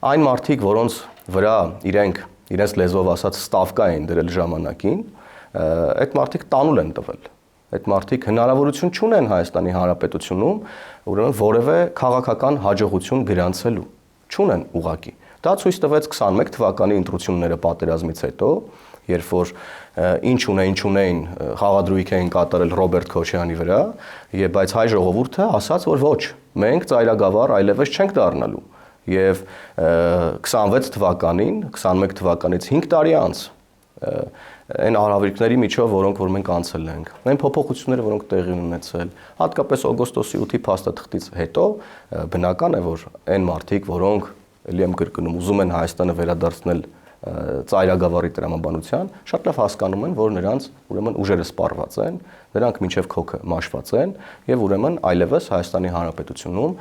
Այն մարդիկ, որոնց վրա իրենց լեզվով ասած ստավկա էին դրել ժամանակին, այդ մարդիկ տանուլ են տվել։ Այդ մարդիկ հնարավորություն չունեն Հայաստանի Հանրապետությունում, ուրեմն որևէ քաղաքական հաջողություն գրանցելու։ Չունեն ուղղակի։ Դա ցույց տվեց 21 թվականի ընտրությունները պատերազմից հետո, երբ որ ինչ ունեին խաղադրույք էին կատարել Ռոբերտ Քոչարյանի վրա, բայց հայ ժողովուրդը ասաց, որ ոչ, մենք ծայրագավառ այլևս չենք դառնալու։ Եվ 26 թվականին, 21 թվականից 5 տարի անց այն արհավիրքների միջով, որոնք որ մենք անցել ենք, այն փոփոխությունները, որոնք տեղի են ունեցել, հատկապես օգոստոսի 8-ի փաստաթղթից հետո, բնական է, որ այն մարդիկ, որոնք ելի եմ կրկնում, ուզում են Հայաստանը վերադարձնել ծայրագավառի տրամաբանության, շատ լավ հասկանում են, որ նրանց ուրեմն ուժերը սպառված են, նրանք մինչև քոքը մաշված են եւ ուրեմն այլևս Հայաստանի Հանրապետությունում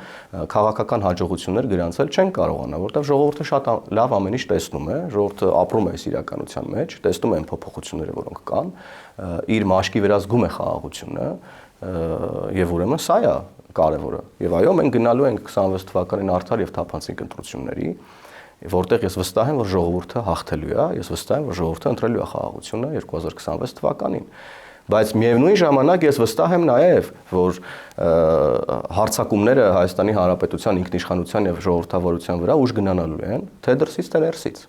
քաղաքական հաջողություններ գրանցել չեն կարողանա, որտեղ ժողովուրդը շատ լավ ամեն ինչ տեսնում է, ժողովուրդը ապրում է այս իրականության մեջ, տեսնում է այն փոփոխությունները, որոնք կան, իր մաշկի վրա զգում է խաղաղությունը եւ ուրեմն սա է կարևորը։ Եվ այո, մենք գնալու ենք 26 թվականին արդար եւ թափանցիկ ընտրությունների, որտեղ ես վստահ եմ, որ ժողովուրդը հաղթելու է, ես վստահ եմ, որ ժողովուրդը ընտրելու է խաղաղությունը 2026 թվականին։ Բայց միևնույն ժամանակ ես վստահ եմ նաև, որ հարձակումները Հայաստանի Հանրապետության ինքնիշխանության եւ ժողովրդավարության վրա ուժ գնանալու են, թե դրսից, թե ներսից։